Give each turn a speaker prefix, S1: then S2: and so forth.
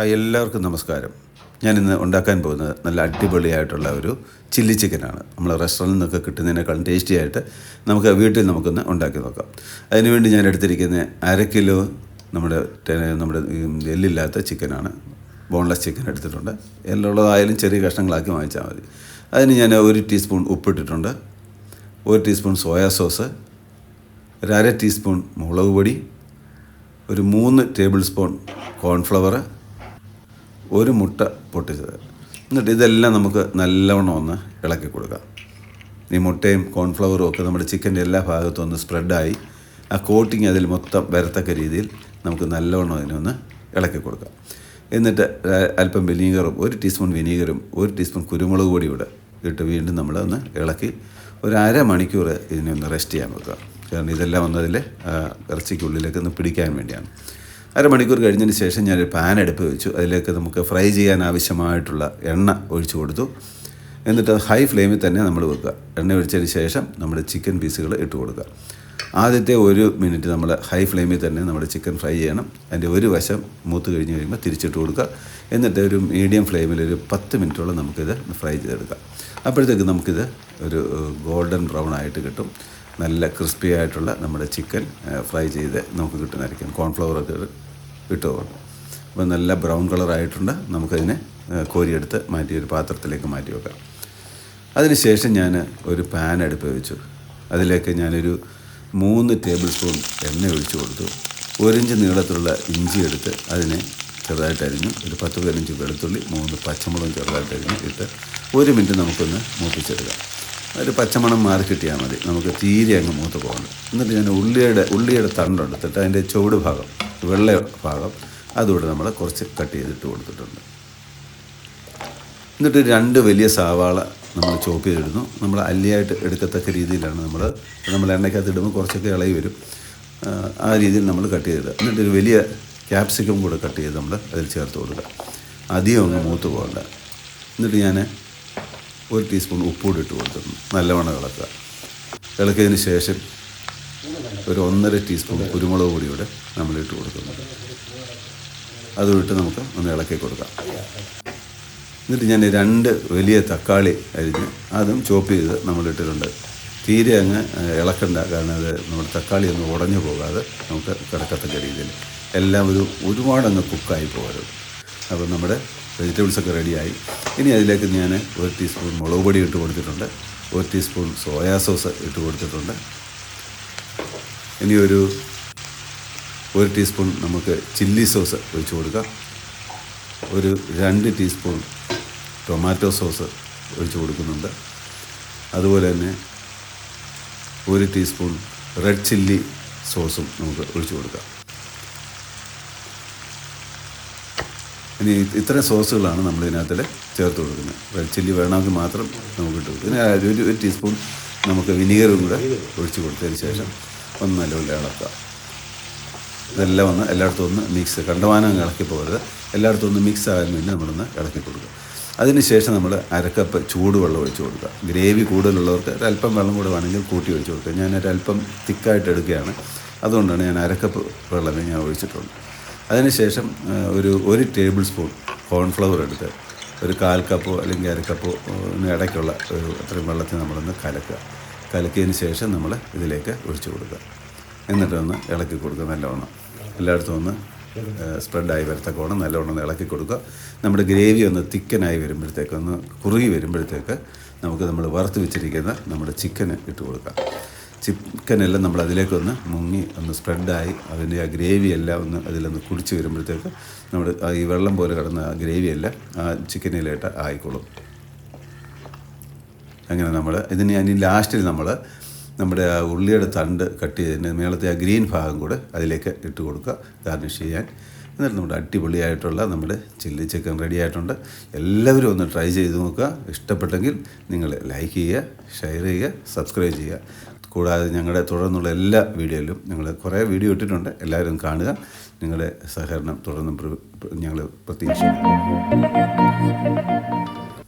S1: Hi, എല്ലാവർക്കും നമസ്കാരം. ഞാനിന്ന് ഉണ്ടാക്കാൻ പോകുന്നത് നല്ല അടിപൊളിയായിട്ടുള്ള ഒരു ചില്ലി ചിക്കനാണ്. നമ്മൾ റെസ്റ്റോറൻറ്റിൽ നിന്നൊക്കെ കിട്ടുന്നതിനേക്കാളും ടേസ്റ്റി ആയിട്ട് നമുക്ക് വീട്ടിൽ നമുക്കൊന്ന് ഉണ്ടാക്കി നോക്കാം. അതിനുവേണ്ടി ഞാൻ എടുത്തിരിക്കുന്ന 1/2 കിലോ നമ്മുടെ എല്ലില്ലാത്ത ചിക്കനാണ്. ബോൺലെസ് ചിക്കൻ എടുത്തിട്ടുണ്ട്. എല്ലുള്ളതായാലും ചെറിയ കഷ്ണങ്ങളാക്കി വാങ്ങിച്ചാൽ മതി. അതിന് ഞാൻ 1 ടീസ്പൂൺ ഉപ്പിട്ടിട്ടുണ്ട്, 1 ടീസ്പൂൺ സോയാ സോസ്, 1/2 ടീസ്പൂൺ മുളക് പൊടി, ഒരു 3 ടേബിൾ സ്പൂൺ കോൺഫ്ലവർ, 1 മുട്ട പൊട്ടിച്ചത്. എന്നിട്ട് ഇതെല്ലാം നമുക്ക് നല്ലവണ്ണം ഒന്ന് ഇളക്കി കൊടുക്കാം. ഈ മുട്ടയും കോൺഫ്ലവറും ഒക്കെ നമ്മുടെ ചിക്കൻ്റെ എല്ലാ ഭാഗത്തും ഒന്ന് സ്പ്രെഡായി ആ കോട്ടിങ് അതിൽ മൊത്തം വരത്തക്ക രീതിയിൽ നമുക്ക് നല്ലവണ്ണം അതിനൊന്ന് ഇളക്കി കൊടുക്കാം. എന്നിട്ട് അല്പം വിനീഗറും 1 ടീസ്പൂൺ വിനീഗറും 1 ടീസ്പൂൺ കുരുമുളക് പൊടി കൂടെ ഇട്ട് വീണ്ടും നമ്മളൊന്ന് ഇളക്കി ഒരു 1/2 മണിക്കൂർ ഇതിനെ ഒന്ന് റെസ്റ്റ് ചെയ്യാൻ വെക്കുക. കാരണം ഇതെല്ലാം ഒന്ന് അതിൽ ഇറച്ചിക്കുള്ളിലേക്ക് ഒന്ന് പിടിക്കാൻ വേണ്ടിയാണ്. 1/2 മണിക്കൂർ കഴിഞ്ഞതിന് ശേഷം ഞാനൊരു പാൻ അടുപ്പ് വെച്ചു. അതിലേക്ക് നമുക്ക് ഫ്രൈ ചെയ്യാൻ ആവശ്യമായിട്ടുള്ള എണ്ണ ഒഴിച്ചു കൊടുത്തു. എന്നിട്ട് ഹൈ ഫ്ലെയിമിൽ തന്നെ നമ്മൾ വെക്കുക. എണ്ണ ഒഴിച്ചതിന് ശേഷം നമ്മുടെ ചിക്കൻ പീസുകൾ ഇട്ട് കൊടുക്കുക. ആദ്യത്തെ 1 മിനിറ്റ് നമ്മൾ ഹൈ ഫ്ലെയിമിൽ തന്നെ നമ്മുടെ ചിക്കൻ ഫ്രൈ ചെയ്യണം. അതിൻ്റെ ഒരു വശം മൂത്ത് കഴിഞ്ഞ് കഴിയുമ്പോൾ തിരിച്ചിട്ട് കൊടുക്കുക. എന്നിട്ട് ഒരു മീഡിയം ഫ്ലെയിമിൽ ഒരു 10 മിനിറ്റോളം നമുക്കിത് ഫ്രൈ ചെയ്തെടുക്കാം. അപ്പോഴത്തേക്ക് നമുക്കിത് ഒരു ഗോൾഡൻ ബ്രൗൺ ആയിട്ട് കിട്ടും. നല്ല ക്രിസ്പി ആയിട്ടുള്ള നമ്മുടെ ചിക്കൻ ഫ്രൈ ചെയ്ത് നമുക്ക് കിട്ടുന്നതായിരിക്കും. കോൺഫ്ലവറൊക്കെ ഇട്ട് കൊടുക്കും. അപ്പോൾ നല്ല ബ്രൗൺ കളറായിട്ടുണ്ട്. നമുക്കതിനെ കോരിയെടുത്ത് മാറ്റി ഒരു പാത്രത്തിലേക്ക് മാറ്റി വെക്കാം. അതിനുശേഷം ഞാൻ ഒരു പാൻ അടുപ്പ് വെച്ചു. അതിലേക്ക് ഞാനൊരു 3 ടേബിൾ സ്പൂൺ എണ്ണ ഒഴിച്ചു കൊടുത്തു. 1 ഇഞ്ച് നീളത്തിലുള്ള ഇഞ്ചി എടുത്ത് അതിനെ ചെറുതായിട്ട് അരിഞ്ഞു. ഒരു 10-15 വെളുത്തുള്ളി, 3 പച്ചമുളകും ചെറുതായിട്ട് അരിഞ്ഞു ഇട്ട് 1 മിനിറ്റ് നമുക്കൊന്ന് മൂപ്പിച്ചെടുക്കാം. ഒരു പച്ചമണം മാറി കിട്ടിയാൽ മതി. നമുക്ക് തീരെ അങ്ങ് മൂത്ത് പോകണം. എന്നിട്ട് ഞാൻ ഉള്ളിയുടെ തണ്ടെടുത്തിട്ട് അതിൻ്റെ ചുവട് ഭാഗം, വെള്ള ഭാഗം അതുകൂടെ നമ്മൾ കുറച്ച് കട്ട് ചെയ്തിട്ട് കൊടുത്തിട്ടുണ്ട്. എന്നിട്ട് 2 വലിയ സവാള നമ്മൾ ചോപ്പ് ചെയ്തിടുന്നു. നമ്മൾ അല്ലിയായിട്ട് എടുക്കത്തക്ക രീതിയിലാണ് നമ്മൾ എണ്ണയ്ക്കകത്ത് ഇടുമ്പോൾ കുറച്ചൊക്കെ ഇളകി വരും. ആ രീതിയിൽ നമ്മൾ കട്ട് ചെയ്തിടുക. എന്നിട്ട് ഒരു വലിയ ക്യാപ്സിക്കം കൂടെ കട്ട് ചെയ്ത് നമ്മൾ അതിൽ ചേർത്ത് കൊടുക്കുക. അധികം ഒന്ന് മൂത്ത് പോകണ്ട. എന്നിട്ട് ഞാൻ 1 ടീസ്പൂൺ ഉപ്പൂടി ഇട്ട് കൊടുത്തിട്ടുണ്ട്. നല്ലവണ്ണം ഇളക്കുക. ഇളക്കിയതിന് ശേഷം ഒരു 1.5 ടീസ്പൂൺ കുരുമുളക് പൊടിയൂടെ നമ്മളിട്ട് കൊടുക്കുന്നുണ്ട്. അതും ഇട്ട് നമുക്ക് ഒന്ന് ഇളക്കി കൊടുക്കാം. എന്നിട്ട് ഞാൻ 2 വലിയ തക്കാളി അരിഞ്ഞ് അതും ചോപ്പ് ചെയ്ത് നമ്മളിട്ടിട്ടുണ്ട്. തീരെ അങ്ങ് ഇളക്കണ്ട. കാരണം അത് നമ്മുടെ തക്കാളി ഒന്ന് ഉടഞ്ഞു പോകാതെ നമുക്ക് കിടക്കത്തക്ക രീതിയിൽ എല്ലാം ഒരുപാടങ്ങ് കുക്കായി പോകരുത്. അപ്പോൾ നമ്മുടെ വെജിറ്റബിൾസൊക്കെ റെഡിയായി. ഇനി അതിലേക്ക് ഞാൻ 1 ടീസ്പൂൺ മുളക് പൊടി ഇട്ട് കൊടുത്തിട്ടുണ്ട്, 1 ടീസ്പൂൺ സോയാ സോസ് ഇട്ട് കൊടുത്തിട്ടുണ്ട്. ഇനി ഒരു 1 ടീസ്പൂൺ നമുക്ക് ചില്ലി സോസ് ഒഴിച്ച് കൊടുക്കാം. ഒരു 2 ടീസ്പൂൺ ടൊമാറ്റോ സോസ് ഒഴിച്ച് കൊടുക്കുന്നുണ്ട്. അതുപോലെ തന്നെ 1 ടീസ്പൂൺ റെഡ് ചില്ലി സോസും നമുക്ക് ഒഴിച്ച് കൊടുക്കാം. ഇനി ഇത്രയും സോസുകളാണ് നമ്മൾ ഇതിനകത്തിൽ ചേർത്ത് കൊടുക്കുന്നത്. റെഡ് ചില്ലി വേണമെങ്കിൽ മാത്രം നമുക്ക് ഇട്ട് കൊടുക്കും. പിന്നെ 1 ടീസ്പൂൺ നമുക്ക് വിനീഗറും കൂടെ ഒഴിച്ച് കൊടുത്തതിന് ശേഷം ഒന്ന് നല്ലപോലെ ഇളക്കുക. ഇതെല്ലാം ഒന്ന് എല്ലായിടത്തും ഒന്ന് മിക്സ്, കണ്ടമാനം ഇളക്കി പോകരുത്. എല്ലായിടത്തും ഒന്ന് മിക്സ് ആകാൻ വേണ്ടി നമ്മളൊന്ന് ഇളക്കി കൊടുക്കുക. അതിന് ശേഷം നമ്മൾ 1/2 കപ്പ് ചൂടുവെള്ളം ഒഴിച്ച് കൊടുക്കുക. ഗ്രേവി കൂടുതലുള്ളവർക്ക് ഒരല്പം വെള്ളം കൂടെ വേണമെങ്കിൽ കൂട്ടി ഒഴിച്ച് കൊടുക്കുക. ഞാനൊരല്പം തിക്കായിട്ട് എടുക്കുകയാണ്. അതുകൊണ്ടാണ് ഞാൻ 1/2 കപ്പ് വെള്ളമേ ഞാൻ ഒഴിച്ചിട്ടുള്ളൂ. അതിനുശേഷം ഒരു 1 ടേബിൾ സ്പൂൺ കോൺഫ്ലവർ എടുത്ത് ഒരു 1/4 കപ്പോ അല്ലെങ്കിൽ 1/2 കപ്പോ ഇടയ്ക്കുള്ള അത്രയും വെള്ളത്തിൽ നമ്മളൊന്ന് കലക്കിയതിന് ശേഷം നമ്മൾ ഇതിലേക്ക് ഒഴിച്ച് കൊടുക്കുക. എന്നിട്ടൊന്ന് ഇളക്കി കൊടുക്കുക. നല്ലവണ്ണം എല്ലായിടത്തും ഒന്ന് സ്പ്രെഡായി വരത്തക്കോണം നല്ലവണ്ണം ഒന്ന് ഇളക്കി കൊടുക്കുക. നമ്മുടെ ഗ്രേവി ഒന്ന് തിക്കനായി വരുമ്പോഴത്തേക്ക്, ഒന്ന് കുറുകി വരുമ്പോഴത്തേക്ക് നമുക്ക് നമ്മൾ വറുത്ത് വെച്ചിരിക്കുന്ന നമ്മുടെ ചിക്കന് ഇട്ട് കൊടുക്കാം. ചിക്കനെല്ലാം നമ്മൾ അതിലേക്കൊന്ന് മുങ്ങി ഒന്ന് സ്പ്രെഡായി അതിൻ്റെ ആ ഗ്രേവി എല്ലാം ഒന്ന് അതിലൊന്ന് കുടിച്ച് വരുമ്പോഴത്തേക്ക് നമ്മുടെ ഈ വെള്ളം പോലെ കിടന്ന ആ ഗ്രേവിയെല്ലാം ആ ചിക്കനിലായിട്ട് ആയിക്കോളും. അങ്ങനെ നമ്മൾ ഇതിന് ലാസ്റ്റിൽ നമ്മുടെ ആ ഉള്ളിയുടെ തണ്ട് കട്ട് ചെയ്തതിൻ്റെ മേളത്തെ ആ ഗ്രീൻ ഭാഗം കൂടെ അതിലേക്ക് ഇട്ട് കൊടുക്കുക ഗാർണിഷ് ചെയ്യാൻ. എന്നിട്ട് നമ്മുടെ അടിപൊളിയായിട്ടുള്ള നമ്മുടെ ചില്ലി ചിക്കൻ റെഡി ആയിട്ടുണ്ട്. എല്ലാവരും ഒന്ന് ട്രൈ ചെയ്ത് നോക്കുക. ഇഷ്ടപ്പെട്ടെങ്കിൽ നിങ്ങൾ ലൈക്ക് ചെയ്യുക, ഷെയർ ചെയ്യുക, സബ്സ്ക്രൈബ് ചെയ്യുക. കൂടാതെ ഞങ്ങളുടെ തുടർന്നുള്ള എല്ലാ വീഡിയോയിലും ഞങ്ങൾ കുറേ വീഡിയോ ഇട്ടിട്ടുണ്ട്. എല്ലാവരും കാണുക. നിങ്ങളുടെ സഹകരണം തുടർന്നും ഞങ്ങൾ പ്രതീക്ഷിക്കുന്നു.